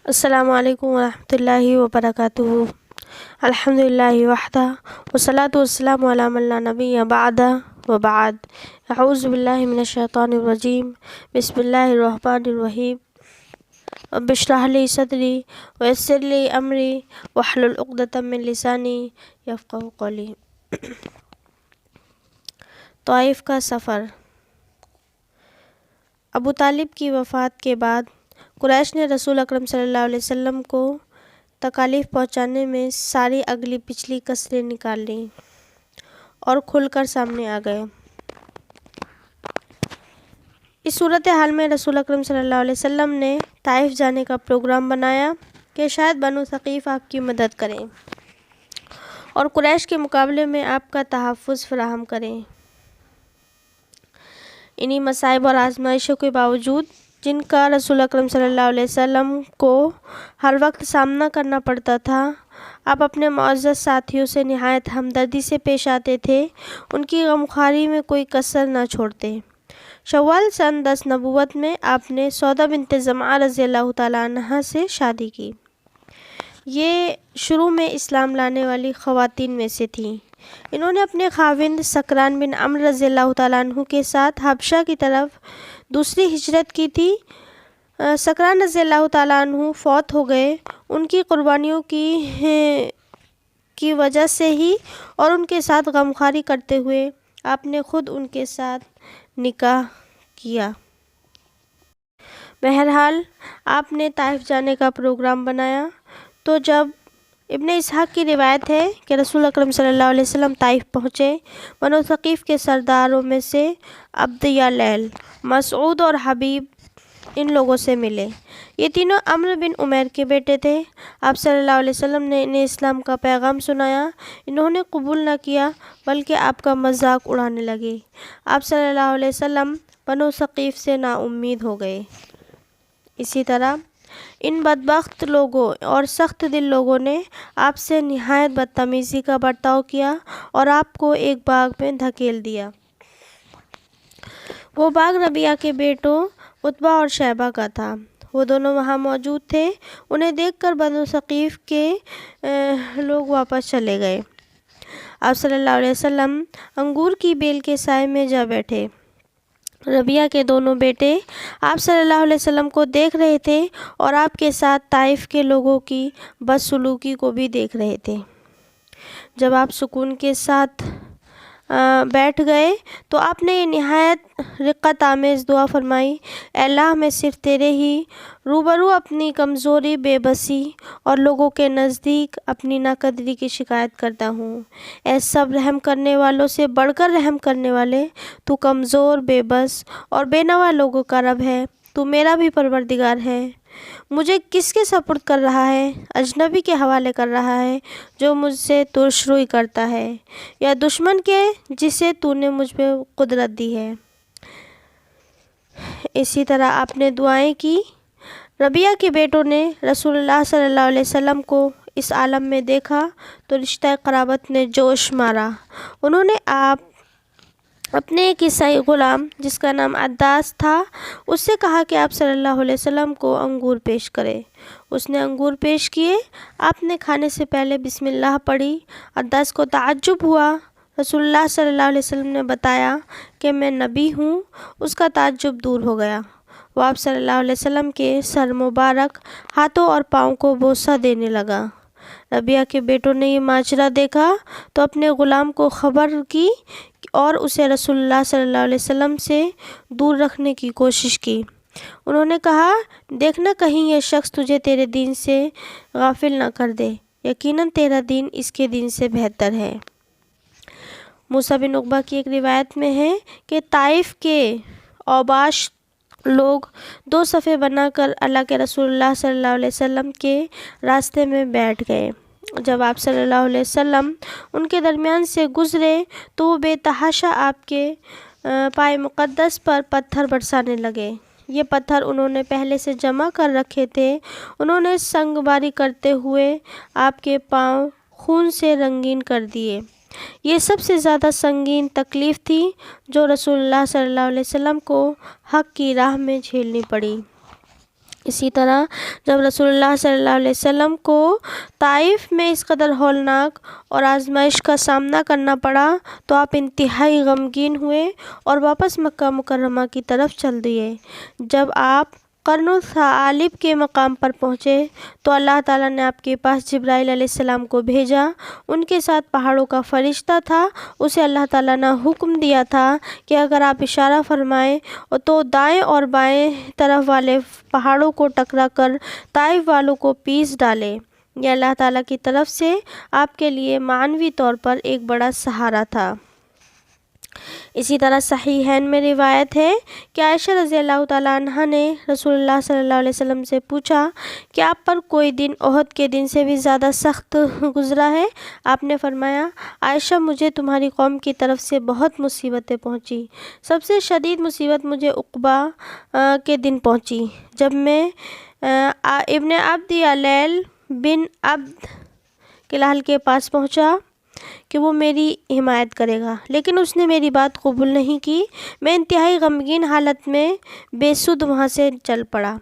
السلام علیکم ورحمۃ اللہ وبرکاتہ۔ الحمدللہ وحدہ والصلاۃ والسلام علی من لا نبی بعدہ وبعد۔ اعوذ باللہ من الشیطان الرجیم، بسم اللہ الرحمن الرحیم۔ رب اشرح لی صدری ویسر لی امری واحلل عقدۃ من لسانی یفقہوا قولی۔ طائف کا سفر۔ ابو طالب کی وفات کے بعد قریش نے رسول اکرم صلی اللہ علیہ وسلم کو تکالیف پہنچانے میں ساری اگلی پچھلی کسریں نکال لیں اور کھل کر سامنے آ گئے۔ اس صورتحال میں رسول اکرم صلی اللہ علیہ وسلم نے طائف جانے کا پروگرام بنایا کہ شاید بنو ثقیف آپ کی مدد کریں اور قریش کے مقابلے میں آپ کا تحفظ فراہم کریں۔ انہی مصائب اور آزمائشوں کے باوجود جن کا رسول اکرم صلی اللہ علیہ وسلم کو ہر وقت سامنا کرنا پڑتا تھا، آپ اپنے معزز ساتھیوں سے نہایت ہمدردی سے پیش آتے تھے، ان کی غمخواری میں کوئی کسر نہ چھوڑتے۔ شوال سن 10 نبوت میں آپ نے سودا بنت زمعہ رضی اللہ تعالیٰ عنہا سے شادی کی۔ یہ شروع میں اسلام لانے والی خواتین میں سے تھیں۔ انہوں نے اپنے خاوند سکران بن عمرو رضی اللہ تعالیٰ عنہ کے ساتھ حبشہ کی طرف دوسری ہجرت کی تھی۔ سکران رضی اللہ تعالیٰ عنہ فوت ہو گئے۔ ان کی قربانیوں کی وجہ سے ہی اور ان کے ساتھ غمخواری کرتے ہوئے آپ نے خود ان کے ساتھ نکاح کیا۔ بہرحال آپ نے طائف جانے کا پروگرام بنایا تو جب ابن اسحاق کی روایت ہے کہ رسول اکرم صلی اللہ علیہ وسلم طائف پہنچے، بنو ثقیف کے سرداروں میں سے عبد یا لیل، مسعود اور حبیب ان لوگوں سے ملے۔ یہ تینوں عمرو بن عمیر کے بیٹے تھے۔ آپ صلی اللہ علیہ وسلم نے انہیں اسلام کا پیغام سنایا۔ انہوں نے قبول نہ کیا بلکہ آپ کا مذاق اڑانے لگے۔ آپ صلی اللہ علیہ وسلم بنو ثقیف سے نا امید ہو گئے۔ اسی طرح ان بدبخت لوگوں اور سخت دل لوگوں نے آپ سے نہایت بدتمیزی کا برتاؤ کیا اور آپ کو ایک باغ میں دھکیل دیا۔ وہ باغ ربیعہ کے بیٹوں عتبہ اور شیبہ کا تھا۔ وہ دونوں وہاں موجود تھے۔ انہیں دیکھ کر بنو ثقیف کے لوگ واپس چلے گئے۔ آپ صلی اللہ علیہ وسلم انگور کی بیل کے سائے میں جا بیٹھے۔ ربیعہ کے دونوں بیٹے آپ صلی اللہ علیہ وسلم کو دیکھ رہے تھے اور آپ کے ساتھ طائف کے لوگوں کی بدسلوکی کو بھی دیکھ رہے تھے۔ جب آپ سکون کے ساتھ بیٹھ گئے تو آپ نے یہ نہایت رقت آمیز دعا فرمائی: اے اللہ، میں صرف تیرے ہی روبرو اپنی کمزوری، بے بسی اور لوگوں کے نزدیک اپنی ناقدری کی شکایت کرتا ہوں۔ اے سب رحم کرنے والوں سے بڑھ کر رحم کرنے والے، تو کمزور، بے بس اور بے نوا لوگوں کا رب ہے۔ تو میرا بھی پروردگار ہے۔ مجھے کس کے سپرد کر رہا ہے؟ اجنبی کے حوالے کر رہا ہے جو مجھ سے ترش روئی کرتا ہے، یا دشمن کے جسے تو نے مجھ پہ قدرت دی ہے؟ اسی طرح آپ نے دعائیں کی۔ ربیعہ کے بیٹوں نے رسول اللہ صلی اللہ علیہ وسلم کو اس عالم میں دیکھا تو رشتہ قرابت نے جوش مارا۔ انہوں نے اپنے ایک عیسائی غلام جس کا نام عداس تھا اس سے کہا کہ آپ صلی اللہ علیہ وسلم کو انگور پیش کرے۔ اس نے انگور پیش کیے۔ آپ نے کھانے سے پہلے بسم اللہ پڑھی۔ عداس کو تعجب ہوا۔ رسول اللہ صلی اللہ علیہ وسلم نے بتایا کہ میں نبی ہوں۔ اس کا تعجب دور ہو گیا۔ وہ آپ صلی اللہ علیہ وسلم کے سر مبارک، ہاتھوں اور پاؤں کو بوسہ دینے لگا۔ ربیعہ کے بیٹوں نے یہ ماجرا دیکھا تو اپنے غلام کو خبر کی اور اسے رسول اللہ صلی اللہ علیہ وسلم سے دور رکھنے کی کوشش کی۔ انہوں نے کہا، دیکھنا کہیں یہ شخص تجھے تیرے دین سے غافل نہ کر دے۔ یقیناً تیرا دین اس کے دین سے بہتر ہے۔ موسیٰ بن عقبہ کی ایک روایت میں ہے کہ طائف کے اوباش لوگ 2 صفیں بنا کر اللہ کے رسول اللہ صلی اللہ علیہ وسلم کے راستے میں بیٹھ گئے۔ جب آپ صلی اللہ علیہ وسلم ان کے درمیان سے گزرے تو وہ بے تحاشا آپ کے پائے مقدس پر پتھر برسانے لگے۔ یہ پتھر انہوں نے پہلے سے جمع کر رکھے تھے۔ انہوں نے سنگ باری کرتے ہوئے آپ کے پاؤں خون سے رنگین کر دیے۔ یہ سب سے زیادہ سنگین تکلیف تھی جو رسول اللہ صلی اللہ علیہ وسلم کو حق کی راہ میں جھیلنی پڑی۔ اسی طرح جب رسول اللہ صلی اللہ علیہ وسلم کو طائف میں اس قدر ہولناک اور آزمائش کا سامنا کرنا پڑا تو آپ انتہائی غمگین ہوئے اور واپس مکہ مکرمہ کی طرف چل دیے۔ جب آپ قرن الثعالب کے مقام پر پہنچے تو اللہ تعالیٰ نے آپ کے پاس جبرائیل علیہ السلام کو بھیجا۔ ان کے ساتھ پہاڑوں کا فرشتہ تھا۔ اسے اللہ تعالیٰ نے حکم دیا تھا کہ اگر آپ اشارہ فرمائیں تو دائیں اور بائیں طرف والے پہاڑوں کو ٹکرا کر طائف والوں کو پیس ڈالے۔ یہ اللہ تعالیٰ کی طرف سے آپ کے لیے معنوی طور پر ایک بڑا سہارا تھا۔ اسی طرح صحیحین میں روایت ہے کہ عائشہ رضی اللہ تعالیٰ عنہا نے رسول اللہ صلی اللہ علیہ وسلم سے پوچھا کہ آپ پر کوئی دن احد کے دن سے بھی زیادہ سخت گزرا ہے؟ آپ نے فرمایا، عائشہ مجھے تمہاری قوم کی طرف سے بہت مصیبتیں پہنچی۔ سب سے شدید مصیبت مجھے عقبہ کے دن پہنچی جب میں ابن عبد یلیل بن عبد کلال کے پاس پہنچا کہ وہ میری حمایت کرے گا، لیکن اس نے میری بات قبول نہیں کی۔ میں انتہائی غمگین حالت میں بے سدھ وہاں سے چل پڑا۔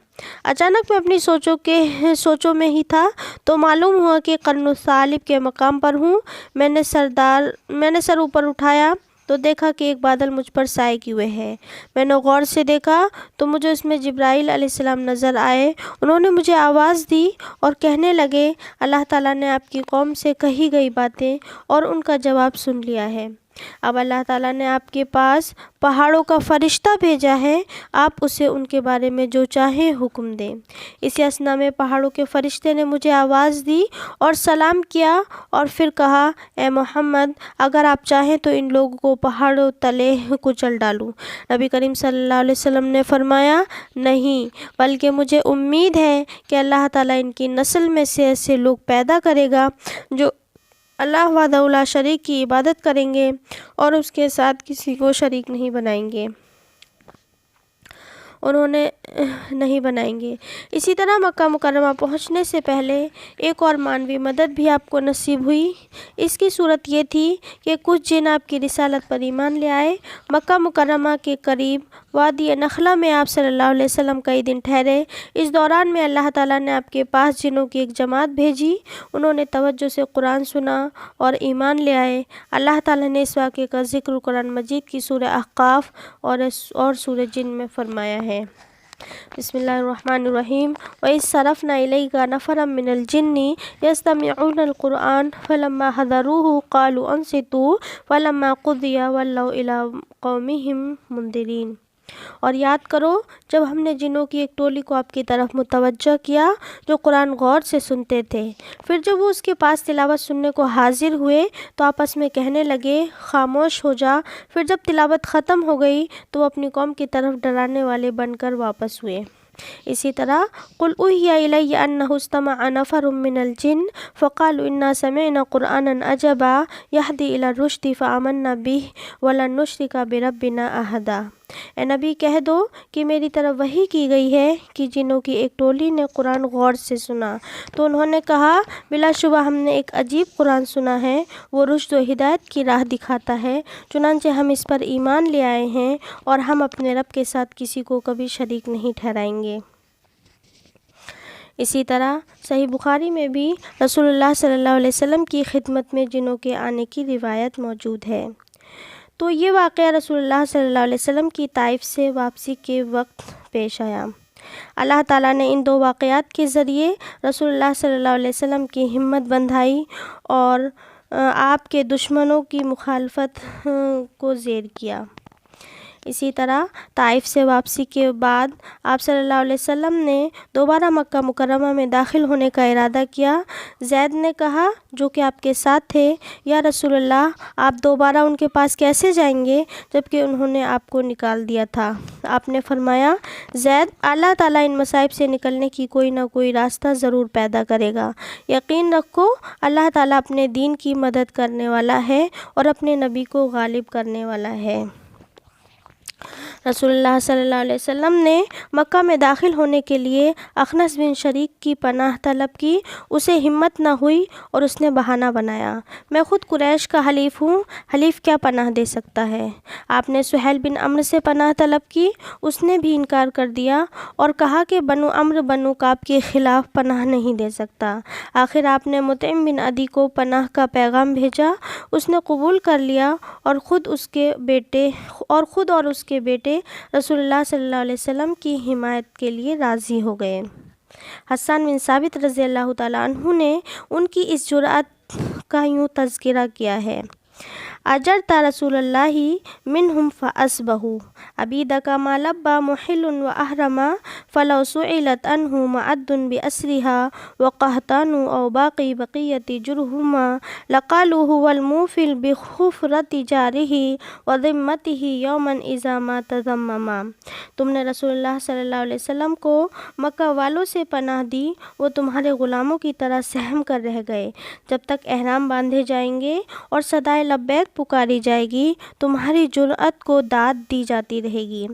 اچانک میں اپنی سوچوں میں ہی تھا تو معلوم ہوا کہ قرن الثعالب کے مقام پر ہوں۔ میں نے سر اوپر اٹھایا تو دیکھا کہ ایک بادل مجھ پر سائے کیے ہوئے ہے۔ میں نے غور سے دیکھا تو مجھے اس میں جبرائیل علیہ السلام نظر آئے۔ انہوں نے مجھے آواز دی اور کہنے لگے، اللہ تعالیٰ نے آپ کی قوم سے کہی گئی باتیں اور ان کا جواب سن لیا ہے۔ اب اللہ تعالیٰ نے آپ کے پاس پہاڑوں کا فرشتہ بھیجا ہے، آپ اسے ان کے بارے میں جو چاہیں حکم دیں۔ اسی اثنا میں پہاڑوں کے فرشتے نے مجھے آواز دی اور سلام کیا اور پھر کہا، اے محمد، اگر آپ چاہیں تو ان لوگوں کو پہاڑوں تلے کچل ڈالوں۔ نبی کریم صلی اللہ علیہ وسلم نے فرمایا، نہیں، بلکہ مجھے امید ہے کہ اللہ تعالیٰ ان کی نسل میں سے ایسے لوگ پیدا کرے گا جو اللہ وحدہ لا شریک کی عبادت کریں گے اور اس کے ساتھ کسی کو شریک نہیں بنائیں گے۔ اسی طرح مکہ مکرمہ پہنچنے سے پہلے ایک اور معنوی مدد بھی آپ کو نصیب ہوئی۔ اس کی صورت یہ تھی کہ کچھ جن آپ کی رسالت پر ایمان لے آئے۔ مکہ مکرمہ کے قریب وادی نخلہ میں آپ صلی اللہ علیہ وسلم کئی دن ٹھہرے۔ اس دوران میں اللہ تعالیٰ نے آپ کے پاس جنوں کی ایک جماعت بھیجی۔ انہوں نے توجہ سے قرآن سنا اور ایمان لے آئے۔ اللہ تعالیٰ نے اس واقعے کا ذکر قرآن مجید کی سورہ احقاف اور سورہ جن میں فرمایا ہے۔ بسم اللہ الرحمن الرحیم۔ وَإِذْ صَرَفْنَا إِلَيْكَ نَفَرًا مِنَ الْجِنِّ يَسْتَمِعُونَ الْقُرْآنَ فَلَمَّا حَضَرُوهُ قَالُوا أَنصِتُوا فَلَمَّا قُضِيَ وَلَّوْا إِلَىٰ قَوْمِهِمْ مُنذِرِينَ۔ اور یاد کرو جب ہم نے جنوں کی ایک ٹولی کو آپ کی طرف متوجہ کیا جو قرآن غور سے سنتے تھے، پھر جب وہ اس کے پاس تلاوت سننے کو حاضر ہوئے تو آپس میں کہنے لگے، خاموش ہو جا۔ پھر جب تلاوت ختم ہو گئی تو وہ اپنی قوم کی طرف ڈرانے والے بن کر واپس ہوئے۔ اسی طرح قُلْ أُوحِيَ إِلَيَّ أَنَّهُ اسْتَمَعَ نَفَرٌ مِّنَ الْجِنِّ فَقَالُوا إِنَّا سَمِعْنَا قُرْآنًا عَجَبًا يَهْدِي إِلَى الرُّشْدِ فَآمَنَّا بِهِ وَلَن نُّشْرِكَ بِرَبِّنَا أَحَدًا۔ اے نبی کہہ دو کہ میری طرف وحی کی گئی ہے کہ جنوں کی ایک ٹولی نے قرآن غور سے سنا تو انہوں نے کہا، بلا شبہ ہم نے ایک عجیب قرآن سنا ہے، وہ رشد و ہدایت کی راہ دکھاتا ہے، چنانچہ ہم اس پر ایمان لے آئے ہیں اور ہم اپنے رب کے ساتھ کسی کو کبھی شریک نہیں ٹھہرائیں گے۔ اسی طرح صحیح بخاری میں بھی رسول اللہ صلی اللہ علیہ وسلم کی خدمت میں جنوں کے آنے کی روایت موجود ہے۔ تو یہ واقعہ رسول اللہ صلی اللہ علیہ وسلم کی طائف سے واپسی کے وقت پیش آیا۔ اللہ تعالیٰ نے ان دو واقعات کے ذریعے رسول اللہ صلی اللہ علیہ وسلم کی ہمت بندھائی اور آپ کے دشمنوں کی مخالفت کو زیر کیا۔ اسی طرح طائف سے واپسی کے بعد آپ صلی اللہ علیہ وسلم نے دوبارہ مکہ مکرمہ میں داخل ہونے کا ارادہ کیا۔ زید نے کہا جو کہ آپ کے ساتھ تھے، یا رسول اللہ، آپ دوبارہ ان کے پاس کیسے جائیں گے جبکہ انہوں نے آپ کو نکال دیا تھا؟ آپ نے فرمایا، زید، اللہ تعالیٰ ان مصائب سے نکلنے کی کوئی نہ کوئی راستہ ضرور پیدا کرے گا۔ یقین رکھو اللہ تعالیٰ اپنے دین کی مدد کرنے والا ہے اور اپنے نبی کو غالب کرنے والا ہے۔ رسول اللہ صلی اللہ علیہ وسلم نے مکہ میں داخل ہونے کے لیے اخنس بن شریک کی پناہ طلب کی، اسے ہمت نہ ہوئی اور اس نے بہانہ بنایا، میں خود قریش کا حلیف ہوں، حلیف کیا پناہ دے سکتا ہے؟ آپ نے سہیل بن عمرو سے پناہ طلب کی، اس نے بھی انکار کر دیا اور کہا کہ بنو عمرو بنو کعب کے خلاف پناہ نہیں دے سکتا۔ آخر آپ نے مطعم بن عدی کو پناہ کا پیغام بھیجا، اس نے قبول کر لیا اور خود اور اس کے بیٹے رسول اللہ صلی اللہ علیہ وسلم کی حمایت کے لیے راضی ہو گئے۔ حسان بن ثابت رضی اللہ تعالیٰ عنہ نے ان کی اس جرأت کا یوں تذکرہ کیا ہے: اجرت رسول اللہ منہم فاسبہوا عبیدک ما لبى محل واحرم فلو سئلت عنہ معد باسرها وقحطان او باقی بقیت جرہما لقالوا هو الموفل بخفرۃ جارہ وذمتہ یوما اذا ما تذمما۔ تم نے رسول اللہ صلی اللہ علیہ وسلم کو مکہ والوں سے پناہ دی، وہ تمہارے غلاموں کی طرح سہم کر رہ گئے، جب تک احرام باندھے جائیں گے اور صدائے لبیک پکاری جائے گی تمہاری جرأت کو داد دی جاتی رہے گی۔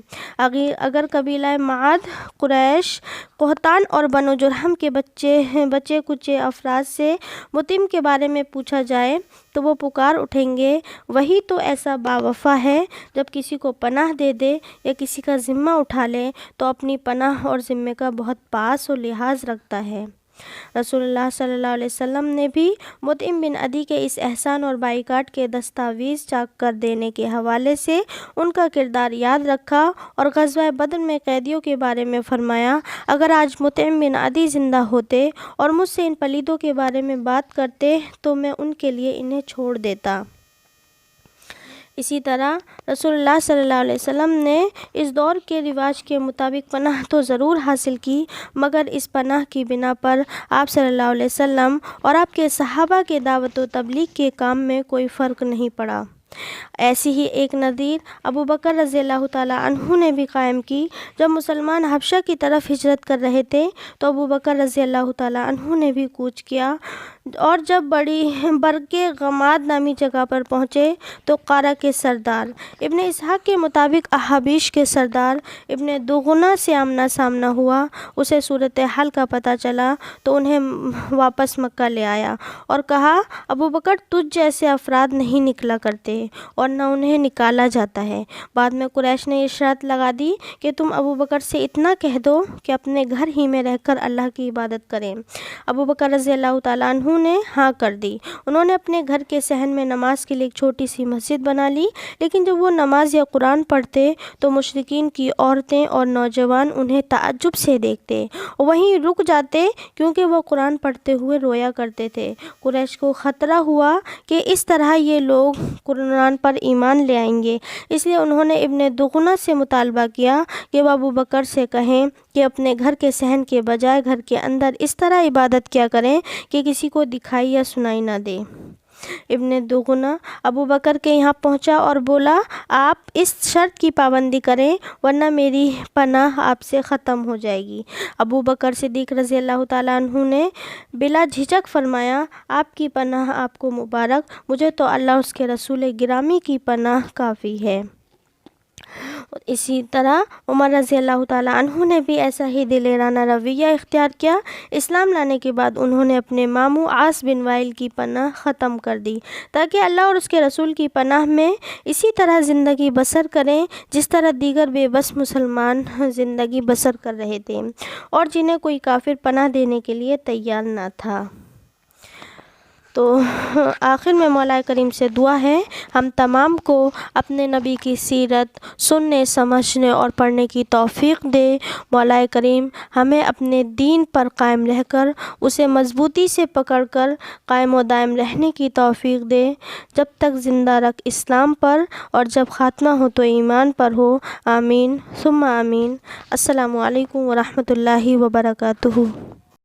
اگر قبیلہ معد، قریش، قحطان اور بنو جرہم کے بچے کچے افراد سے مطعم کے بارے میں پوچھا جائے تو وہ پکار اٹھیں گے، وہی تو ایسا باوفا ہے جب کسی کو پناہ دے دے یا کسی کا ذمہ اٹھا لے تو اپنی پناہ اور ذمے کا بہت پاس و لحاظ رکھتا ہے۔ رسول اللہ صلی اللہ علیہ وسلم نے بھی مطعم بن عدی کے اس احسان اور بائیکاٹ کے دستاویز چاک کر دینے کے حوالے سے ان کا کردار یاد رکھا اور غزوہ بدر میں قیدیوں کے بارے میں فرمایا: اگر آج مطعم بن عدی زندہ ہوتے اور مجھ سے ان پلیدوں کے بارے میں بات کرتے تو میں ان کے لیے انہیں چھوڑ دیتا۔ اسی طرح رسول اللہ صلی اللہ علیہ وسلم نے اس دور کے رواج کے مطابق پناہ تو ضرور حاصل کی، مگر اس پناہ کی بنا پر آپ صلی اللہ علیہ وسلم اور آپ کے صحابہ کے دعوت و تبلیغ کے کام میں کوئی فرق نہیں پڑا۔ ایسی ہی ایک نظیر ابو بکر رضی اللہ تعالیٰ عنہ نے بھی قائم کی۔ جب مسلمان حبشہ کی طرف ہجرت کر رہے تھے تو ابو بکر رضی اللہ تعالیٰ عنہ نے بھی کوچ کیا، اور جب برکے غماد نامی جگہ پر پہنچے تو قارہ کے سردار ابن اسحاق کے مطابق احابیش کے سردار ابن دغنہ سے آمنا سامنا ہوا، اسے صورتحال کا پتہ چلا تو انہیں واپس مکہ لے آیا اور کہا: ابو بکر تجھ جیسے افراد نہیں نکلا کرتے اور نہ انہیں نکالا جاتا ہے۔ بعد میں قریش نے یہ شرط لگا دی کہ تم ابو بکر سے اتنا کہہ دو کہ اپنے گھر ہی میں رہ کر اللہ کی عبادت کریں۔ ابو بکر رضی اللہ تعالیٰ عنہ نے ہاں کر دی۔ انہوں نے اپنے گھر کے صحن میں نماز کے لیے ایک چھوٹی سی مسجد بنا لی، لیکن جب وہ نماز یا قرآن پڑھتے تو مشرکین کی عورتیں اور نوجوان انہیں تعجب سے دیکھتے، وہیں رک جاتے کیونکہ وہ قرآن پڑھتے ہوئے رویا کرتے تھے۔ قریش کو خطرہ ہوا کہ اس طرح یہ لوگ قرآن پر ایمان لے آئیں گے، اس لیے انہوں نے ابن دغنہ سے مطالبہ کیا کہ وہ ابو بکر سے کہیں کہ اپنے گھر کے صحن کے بجائے گھر کے اندر اس طرح عبادت کیا کریں کہ کسی کو دکھائی یا سنائی نہ دے۔ ابن دغنہ ابو بکر کے یہاں پہنچا اور بولا: آپ اس شرط کی پابندی کریں ورنہ میری پناہ آپ سے ختم ہو جائے گی۔ ابو بکر صدیق رضی اللہ تعالیٰ عنہ نے بلا جھجک فرمایا: آپ کی پناہ آپ کو مبارک، مجھے تو اللہ اس کے رسول گرامی کی پناہ کافی ہے۔ اسی طرح عمر رضی اللہ تعالیٰ عنہ نے بھی ایسا ہی دلیرانہ رویہ اختیار کیا۔ اسلام لانے کے بعد انہوں نے اپنے ماموں عاص بن وائل کی پناہ ختم کر دی تاکہ اللہ اور اس کے رسول کی پناہ میں اسی طرح زندگی بسر کریں جس طرح دیگر بے بس مسلمان زندگی بسر کر رہے تھے اور جنہیں کوئی کافر پناہ دینے کے لیے تیار نہ تھا۔ تو آخر میں مولا کریم سے دعا ہے ہم تمام کو اپنے نبی کی سیرت سننے، سمجھنے اور پڑھنے کی توفیق دے۔ مولا کریم ہمیں اپنے دین پر قائم رہ کر اسے مضبوطی سے پکڑ کر قائم و دائم رہنے کی توفیق دے، جب تک زندہ رکھ اسلام پر اور جب خاتمہ ہو تو ایمان پر ہو۔ آمین ثم آمین۔ السلام علیکم ورحمۃ اللہ وبرکاتہ۔